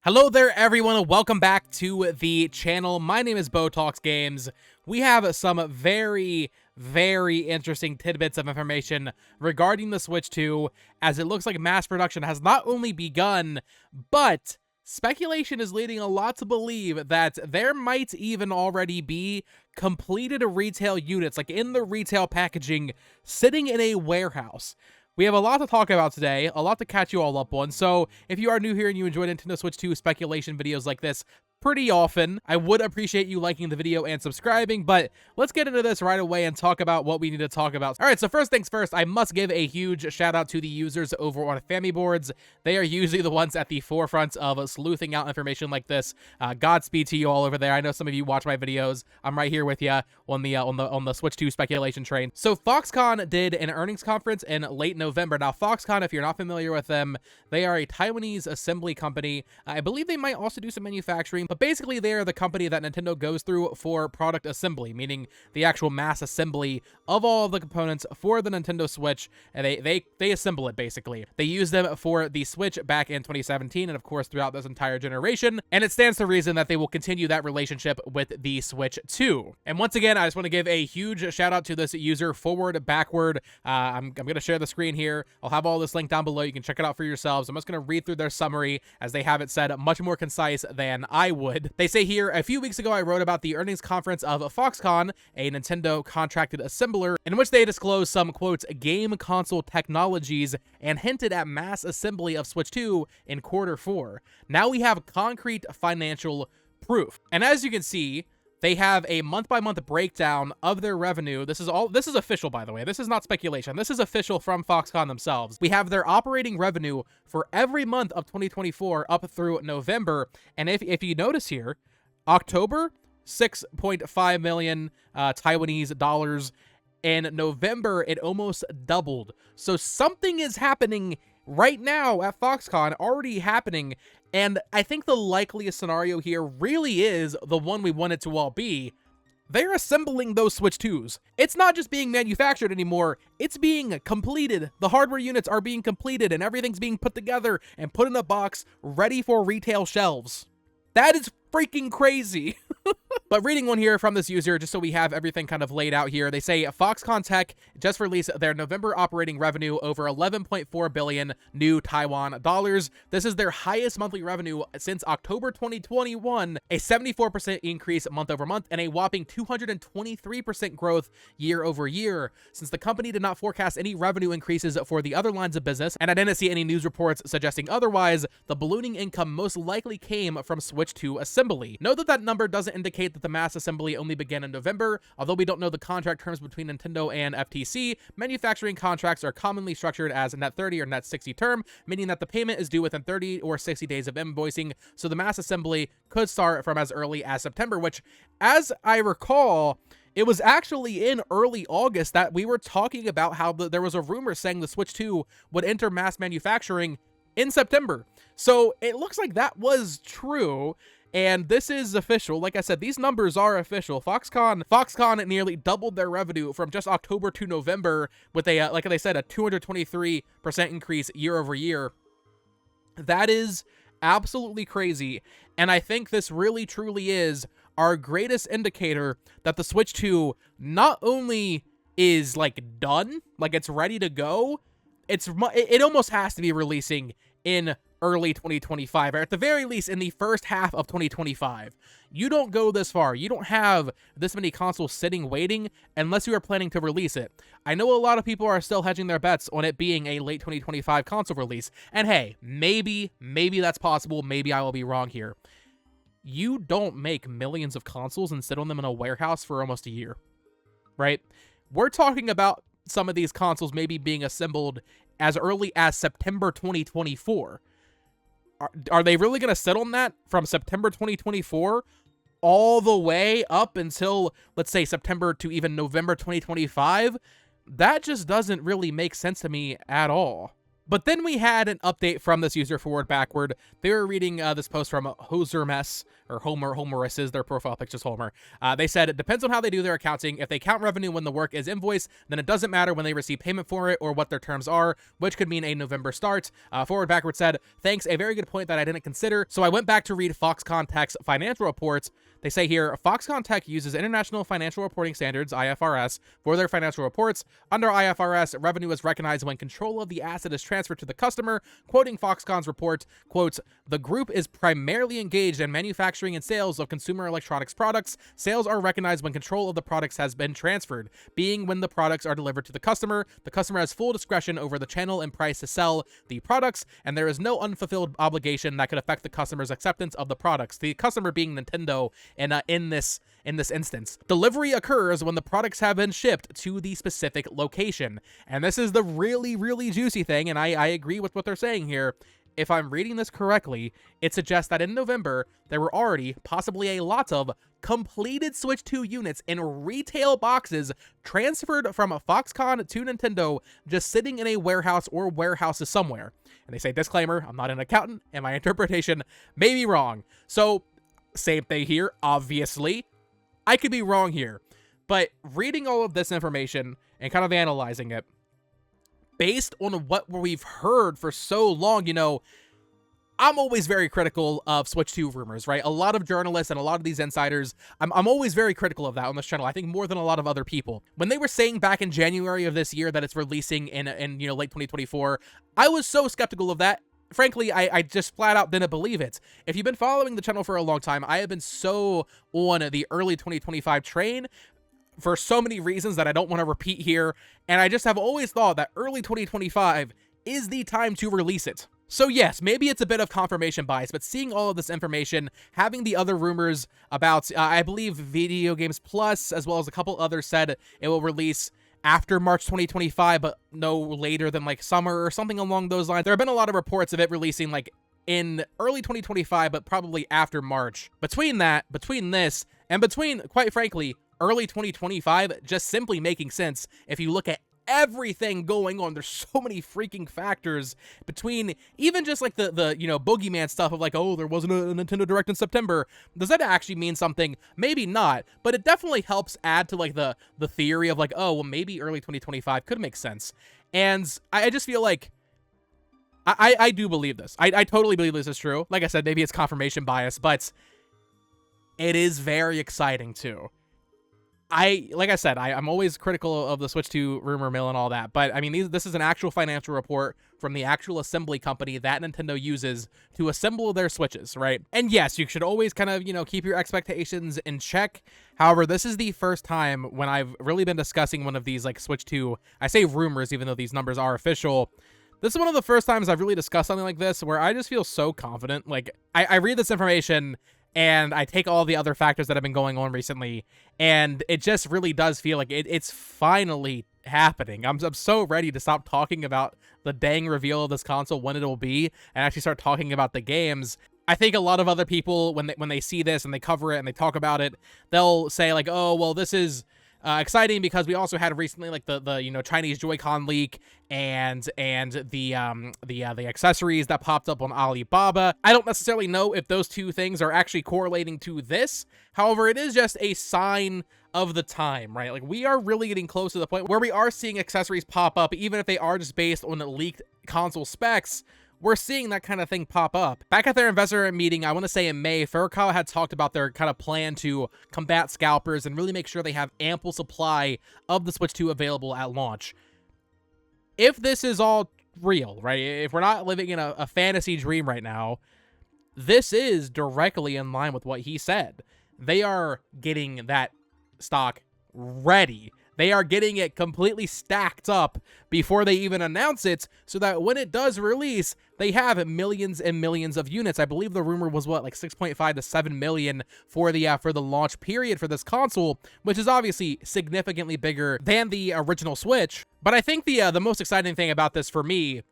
Hello there, everyone, and welcome back to the channel. My name is Botox Games. We have some very interesting tidbits of information regarding the Switch 2, as it looks like mass production has not only begun, but speculation is leading a lot to believe that there might even already be completed retail units, like in the retail packaging, sitting in a warehouse. We have a lot to talk about today, a lot to catch you all up on, so if you are new here and you enjoy Nintendo Switch 2 speculation videos like this pretty often, I would appreciate you liking the video and subscribing, but let's get into this right away and talk about what we need to talk about. Alright, so first things first, I must give a huge shout out to the users over on Famiboards. They are usually the ones at the forefront of sleuthing out information like this. Godspeed to you all over there. I know some of you watch my videos. I'm right here with you on the Switch 2 speculation train. So Foxconn did an earnings conference in late November. Now Foxconn, if you're not familiar with them, they are a Taiwanese assembly company. I believe they might also do some manufacturing, but basically they are the company that Nintendo goes through for product assembly, meaning the actual mass assembly of all of the components for the Nintendo Switch, and they assemble it basically. They use them for the Switch back in 2017 and of course throughout this entire generation, and it stands to reason that they will continue that relationship with the Switch 2. And once again, I just want to give a huge shout out to this user, Forward Backward. I'm going to share the screen here. I'll have all this linked down below. You can check it out for yourselves. I'm just going to read through their summary as they have it said much more concise than I would. They say here, a few weeks ago I wrote about the earnings conference of Foxconn, a Nintendo contracted assembler, in which they disclosed some, quote, game console technologies and hinted at mass assembly of Switch 2 in Q4. Now we have concrete financial proof. And as you can see, they have a month-by-month breakdown of their revenue. This is official, by the way. This is not speculation. This is official from Foxconn themselves. We have their operating revenue for every month of 2024 up through November. And if you notice here, October, 6.5 million Taiwanese dollars. In November, it almost doubled. So something is happening right now at Foxconn, already happening, and I think the likeliest scenario here really is the one we want it to all be. They're assembling those Switch 2s. It's not just being manufactured anymore, it's being completed. The hardware units are being completed and everything's being put together and put in a box ready for retail shelves. That is freaking crazy. But reading one here from this user, just so we have everything kind of laid out here, they say Foxconn Tech just released their November operating revenue over 11.4 billion new Taiwan dollars. This is their highest monthly revenue since October 2021, a 74% increase month over month, and a whopping 223% growth year over year. Since the company did not forecast any revenue increases for the other lines of business, and I didn't see any news reports suggesting otherwise, the ballooning income most likely came from Switch 2 assembly. Note that that number doesn't indicate that the mass assembly only began in November. Although we don't know the contract terms between Nintendo and FTC, manufacturing contracts are commonly structured as a net 30 or net 60 term, meaning that the payment is due within 30 or 60 days of invoicing, so the mass assembly could start from as early as September, which, as I recall, it was actually in early August that we were talking about how there was a rumor saying the Switch 2 would enter mass manufacturing in September. So it looks like that was true. And this is official. Like I said, these numbers are official. Foxconn nearly doubled their revenue from just October to November with a, like they said, a 223% increase year over year. That is absolutely crazy. And I think this really truly is our greatest indicator that the Switch 2 not only is like done, like it's ready to go, it almost has to be releasing in early 2025, or at the very least in the first half of 2025. You don't go this far. You don't have this many consoles sitting waiting unless you are planning to release it. I know a lot of people are still hedging their bets on it being a late 2025 console release, and hey, maybe that's possible. Maybe I will be wrong here. You don't make millions of consoles and sit on them in a warehouse for almost a year, right? We're talking about some of these consoles maybe being assembled as early as September 2024. Are they really going to sit on that from September 2024 all the way up until, let's say, September to even November 2025? That just doesn't really make sense to me at all. But then we had an update from this user forward backward. They were reading this post from Hosermess, or Homerus is their profile picture's Homer. They said, it depends on how they do their accounting. If they count revenue when the work is invoiced, then it doesn't matter when they receive payment for it or what their terms are, which could mean a November start. Forward backward said, thanks, a very good point that I didn't consider. So I went back to read Foxconn Tech's financial reports. They say here, Foxconn Tech uses International Financial Reporting Standards, IFRS, for their financial reports. Under IFRS, revenue is recognized when control of the asset is transferred to the customer. Quoting Foxconn's report, quote, the group is primarily engaged in manufacturing and sales of consumer electronics products. Sales are recognized when control of the products has been transferred, being when the products are delivered to the customer. The customer has full discretion over the channel and price to sell the products, and there is no unfulfilled obligation that could affect the customer's acceptance of the products. The customer being Nintendo, and in this instance, delivery occurs when the products have been shipped to the specific location. And this is the really, really juicy thing, and I agree with what they're saying here. If I'm reading this correctly, it suggests that in November, there were already possibly a lot of completed Switch 2 units in retail boxes transferred from Foxconn to Nintendo, just sitting in a warehouse or warehouses somewhere. And they say, disclaimer, I'm not an accountant, and my interpretation may be wrong. So, same thing here, obviously. I could be wrong here. But reading all of this information and kind of analyzing it, based on what we've heard for so long, you know, I'm always very critical of Switch 2 rumors, right? A lot of journalists and a lot of these insiders, I'm always very critical of that on this channel. I think more than a lot of other people. When they were saying back in January of this year that it's releasing in you know, late 2024, I was so skeptical of that. Frankly, I just flat out didn't believe it. If you've been following the channel for a long time, I have been so on the early 2025 train for so many reasons that I don't want to repeat here, and I just have always thought that early 2025 is the time to release it. So yes, maybe it's a bit of confirmation bias, but seeing all of this information, having the other rumors about, I believe Video Games Plus, as well as a couple others said it will release after March 2025, but no later than like summer or something along those lines. There have been a lot of reports of it releasing like in early 2025, but probably after March. Between this, and between, quite frankly, early 2025 just simply making sense if you look at everything going on. There's so many freaking factors between even just like the you know, boogeyman stuff of like, oh, there wasn't a Nintendo Direct in September. Does that actually mean something? Maybe not, but it definitely helps add to like the theory of like, oh, well, maybe early 2025 could make sense. And I just feel like I do believe this. I totally believe this is true. Like I said, maybe it's confirmation bias, but it is very exciting too. Like I said, I'm always critical of the Switch 2 rumor mill and all that, but I mean, this is an actual financial report from the actual assembly company that Nintendo uses to assemble their Switches, right? And yes, you should always kind of, you know, keep your expectations in check. However, this is the first time when I've really been discussing one of these like Switch 2, I say rumors, even though these numbers are official. This is one of the first times I've really discussed something like this where I just feel so confident. Like, I read this information and I take all the other factors that have been going on recently, and it just really does feel like it's finally happening. I'm so ready to stop talking about the dang reveal of this console, when it'll be, and actually start talking about the games. I think a lot of other people, when they see this and they cover it and they talk about it, they'll say like, oh, well, this is exciting because we also had recently like the you know, Chinese Joy-Con leak and the accessories that popped up on Alibaba. I don't necessarily know if those two things are actually correlating to this. However, it is just a sign of the time, right? Like, we are really getting close to the point where we are seeing accessories pop up, even if they are just based on leaked console specs. We're seeing that kind of thing pop up. Back at their investor meeting, I want to say in May, Furukawa had talked about their kind of plan to combat scalpers and really make sure they have ample supply of the Switch 2 available at launch. If this is all real, right? If we're not living in a fantasy dream right now, this is directly in line with what he said. They are getting that stock ready. They are getting it completely stacked up before they even announce it, so that when it does release, they have millions and millions of units. I believe the rumor was what, like 6.5 to 7 million for the launch period for this console, which is obviously significantly bigger than the original Switch. But I think the most exciting thing about this for me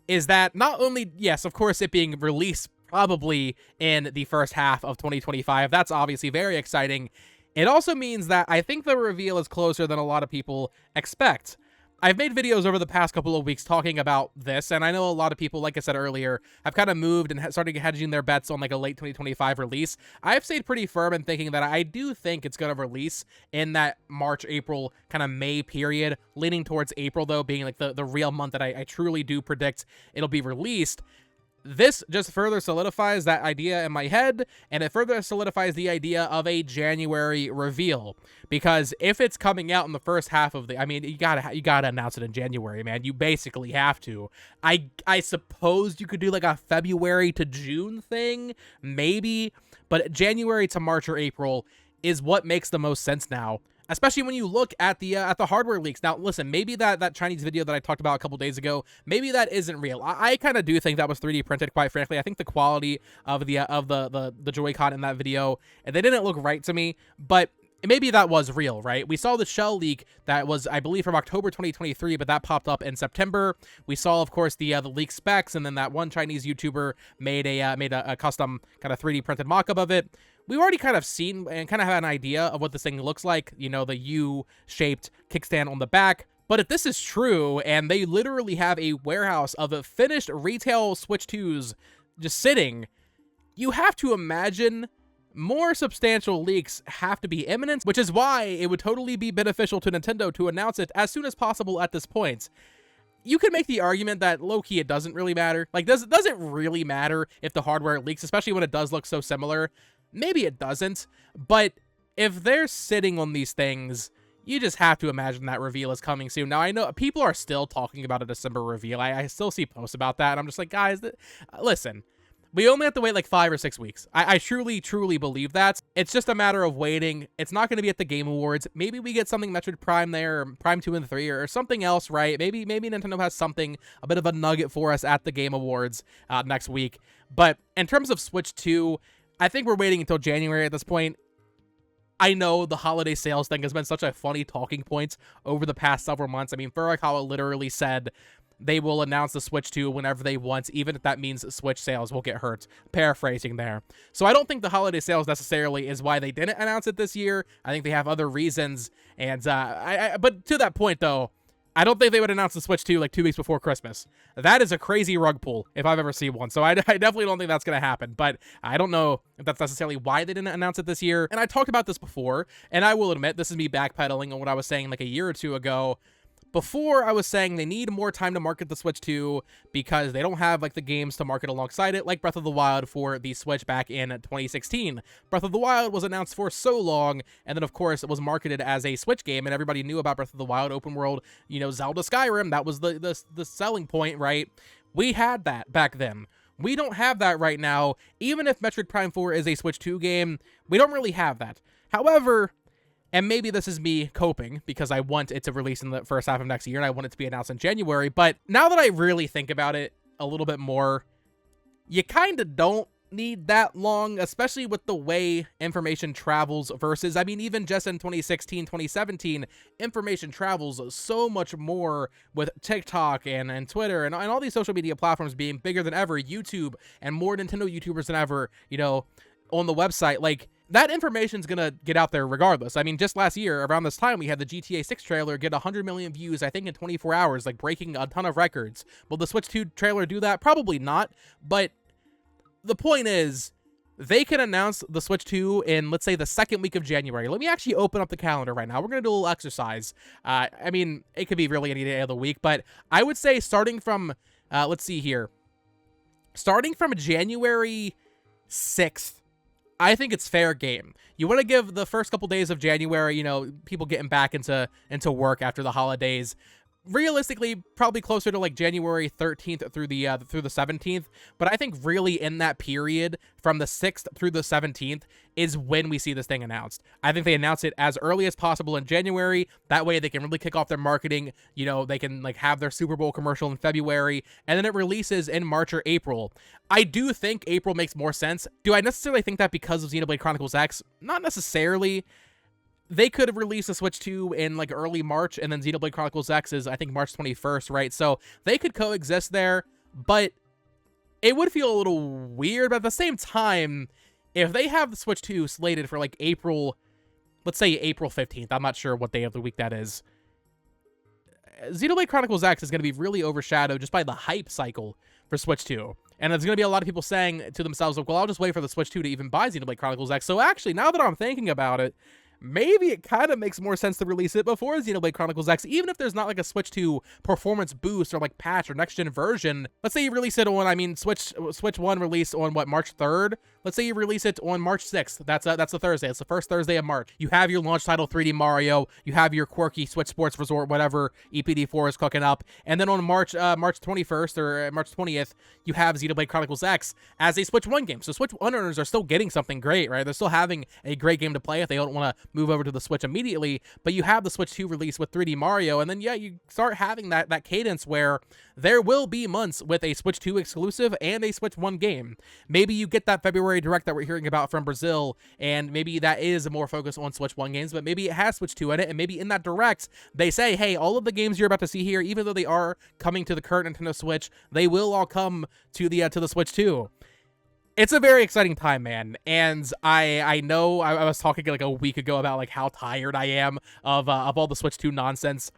is that not only, yes, of course, it being released probably in the first half of 2025, that's obviously very exciting. It also means that I think the reveal is closer than a lot of people expect. I've made videos over the past couple of weeks talking about this, and I know a lot of people, like I said earlier, have kind of moved and started hedging their bets on like a late 2025 release. I've stayed pretty firm in thinking that I do think it's going to release in that March, April, kind of May period, leaning towards April, though, being like the real month that I truly do predict it'll be released. This just further solidifies that idea in my head, and it further solidifies the idea of a January reveal. Because if it's coming out in the first half of the, I mean, you gotta announce it in January, man. You basically have to. I suppose you could do like a February to June thing, maybe, but January to March or April is what makes the most sense now. Especially when you look at the hardware leaks. Now, listen, maybe that Chinese video that I talked about a couple days ago, maybe that isn't real. I kind of do think that was 3D printed, quite frankly. I think the quality of the Joy-Con in that video, and they didn't look right to me, but maybe that was real, right? We saw the shell leak that was, I believe, from October 2023, but that popped up in September. We saw, of course, the leak specs, and then that one Chinese YouTuber made a custom kind of 3D printed mock-up of it. We've already kind of seen and kind of have an idea of what this thing looks like, you know, the U-shaped kickstand on the back. But if this is true, and they literally have a warehouse of finished retail Switch 2s just sitting, you have to imagine more substantial leaks have to be imminent, which is why it would totally be beneficial to Nintendo to announce it as soon as possible at this point. You could make the argument that low-key it doesn't really matter. Like, does it really matter if the hardware leaks, especially when it does look so similar? Maybe it doesn't, but if they're sitting on these things, you just have to imagine that reveal is coming soon. Now, I know people are still talking about a December reveal. I still see posts about that, and I'm just like, guys, listen, we only have to wait like 5 or 6 weeks. I truly, truly believe that. It's just a matter of waiting. It's not going to be at the Game Awards. Maybe we get something Metroid Prime there, or Prime 2 and 3, or something else, right? Maybe Nintendo has something, a bit of a nugget for us at the Game Awards next week. But in terms of Switch 2, I think we're waiting until January at this point. I know the holiday sales thing has been such a funny talking point over the past several months. I mean, Furukawa literally said they will announce the Switch 2 whenever they want, even if that means Switch sales will get hurt. Paraphrasing there. So I don't think the holiday sales necessarily is why they didn't announce it this year. I think they have other reasons. And but to that point, though, I don't think they would announce the Switch 2 like 2 weeks before Christmas. That is a crazy rug pull if I've ever seen one. So I definitely don't think that's going to happen. But I don't know if that's necessarily why they didn't announce it this year. And I talked about this before, and I will admit this is me backpedaling on what I was saying like a year or two ago. Before, I was saying they need more time to market the Switch 2 because they don't have like the games to market alongside it, like Breath of the Wild for the Switch back in 2016. Breath of the Wild was announced for so long, and then of course it was marketed as a Switch game, and everybody knew about Breath of the Wild, open world, you know, Zelda Skyrim. That was the selling point, right? We had that back then. We don't have that right now. Even if Metroid Prime 4 is a Switch 2 game, we don't really have that. However, and maybe this is me coping because I want it to release in the first half of next year and I want it to be announced in January. But now that I really think about it a little bit more, you kind of don't need that long, especially with the way information travels versus, I mean, even just in 2016, 2017, information travels so much more with TikTok and Twitter and all these social media platforms being bigger than ever, YouTube and more Nintendo YouTubers than ever, you know, on the website. Like, that information's gonna get out there regardless. I mean, just last year, around this time, we had the GTA 6 trailer get 100 million views, I think, in 24 hours, like breaking a ton of records. Will the Switch 2 trailer do that? Probably not, but the point is, they can announce the Switch 2 in, let's say, the second week of January. Let me actually open up the calendar right now. We're going to do a little exercise. I mean, it could be really any day of the week, but I would say starting from, let's see here, starting from January 6th, I think it's fair game. You want to give the first couple days of January, you know, people getting back into work after the holidays. Realistically, probably closer to like January 13th through the 17th. But I think really in that period from the 6th through the 17th is when we see this thing announced. I think they announce it as early as possible in January. That way they can really kick off their marketing. You know, they can like have their Super Bowl commercial in February, and then it releases in March or April. I do think April makes more sense. Do I necessarily think that because of Xenoblade Chronicles X? Not necessarily. They could have released a Switch 2 in like early March, and then Xenoblade Chronicles X is, I think, March 21st, right? So they could coexist there, but it would feel a little weird. But at the same time, if they have the Switch 2 slated for like April, let's say April 15th, I'm not sure what day of the week that is. Xenoblade Chronicles X is going to be really overshadowed just by the hype cycle for Switch 2. And there's going to be a lot of people saying to themselves, like, well, I'll just wait for the Switch 2 to even buy Xenoblade Chronicles X. So actually, now that I'm thinking about it, maybe it kind of makes more sense to release it before Xenoblade Chronicles X, even if there's not like a Switch 2 performance boost or like patch or next gen version. Let's say you release it on, Switch 1 release on what, March 3rd? Let's say you release it on March 6th. That's a Thursday. It's the first Thursday of March. You have your launch title 3D Mario. You have your quirky Switch Sports Resort, whatever EPD4 is cooking up. And then on March 21st or March 20th, you have Xenoblade Chronicles X as a Switch 1 game. So Switch 1 owners are still getting something great, right? They're still having a great game to play if they don't want to move over to the Switch immediately, but you have the Switch 2 release with 3D Mario, and then yeah, you start having that cadence where there will be months with a Switch 2 exclusive and a Switch 1 game. Maybe you get that February Direct that we're hearing about from Brazil, and maybe that is more focused on Switch 1 games, but maybe it has Switch 2 in it, and maybe in that Direct, they say, hey, all of the games you're about to see here, even though they are coming to the current Nintendo Switch, they will all come to the Switch 2. It's a very exciting time, man, and I know I was talking like a week ago about like how tired I am of all the Switch 2 nonsense,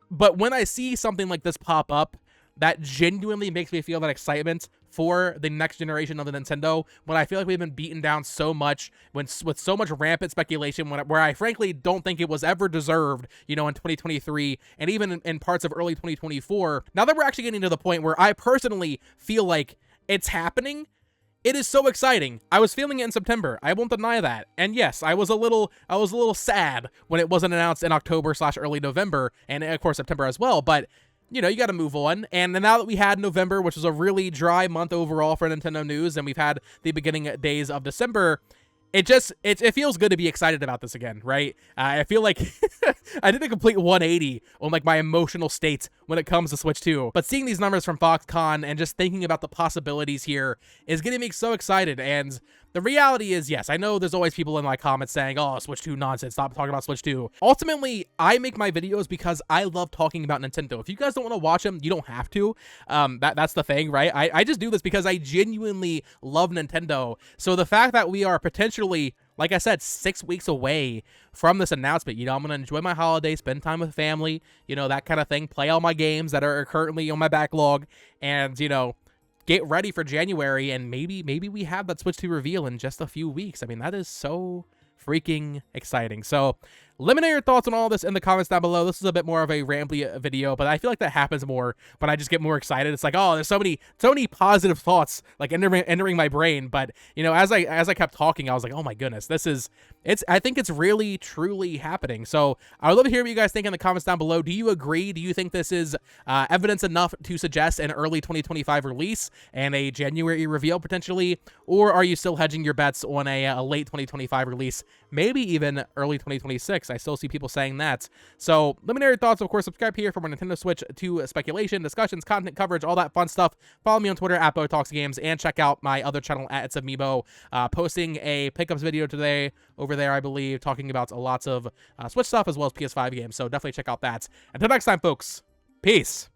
but when I see something like this pop up, that genuinely makes me feel that excitement for the next generation of the Nintendo, when I feel like we've been beaten down so much, with so much rampant speculation, where I frankly don't think it was ever deserved, in 2023, and even in parts of early 2024. Now that we're actually getting to the point where I personally feel like it's happening, it is so exciting. I was feeling it in September. I won't deny that. And yes, I was a little sad when it wasn't announced in October/early November, and of course September as well. But you got to move on. And now that we had November, which was a really dry month overall for Nintendo news, and we've had the beginning days of December, it feels good to be excited about this again, right? I feel like I did a complete 180 on like my emotional state when it comes to Switch 2. But seeing these numbers from Foxconn and just thinking about the possibilities here is getting me so excited. And the reality is, yes, I know there's always people in my comments saying, oh, Switch 2 nonsense, stop talking about Switch 2. Ultimately, I make my videos because I love talking about Nintendo. If you guys don't want to watch them, you don't have to. That's the thing, right? I just do this because I genuinely love Nintendo. So the fact that we are potentially, like I said, 6 weeks away from this announcement, I'm going to enjoy my holiday, spend time with family, that kind of thing, play all my games that are currently on my backlog, and, get ready for January, and maybe we have that Switch 2 reveal in just a few weeks. I mean, that is so freaking exciting. So let me know your thoughts on all this in the comments down below. This is a bit more of a rambly video, but I feel like that happens more when I just get more excited. It's like, oh, there's so many positive thoughts like entering my brain. But as I kept talking, I was like, oh my goodness, I think it's really truly happening. So I would love to hear what you guys think in the comments down below. Do you agree? Do you think this is evidence enough to suggest an early 2025 release and a January reveal potentially, or are you still hedging your bets on a late 2025 release, maybe even early 2026? I still see people saying that. So let me know your thoughts. Of course, subscribe here for more Nintendo Switch 2 speculation, discussions, content coverage, all that fun stuff. Follow me on Twitter at BoTalksGames, and check out my other channel at It's Amiibo. Posting a pickups video today over there, I believe, talking about lots of Switch stuff as well as PS5 games. So definitely check out that. Until next time, folks, peace.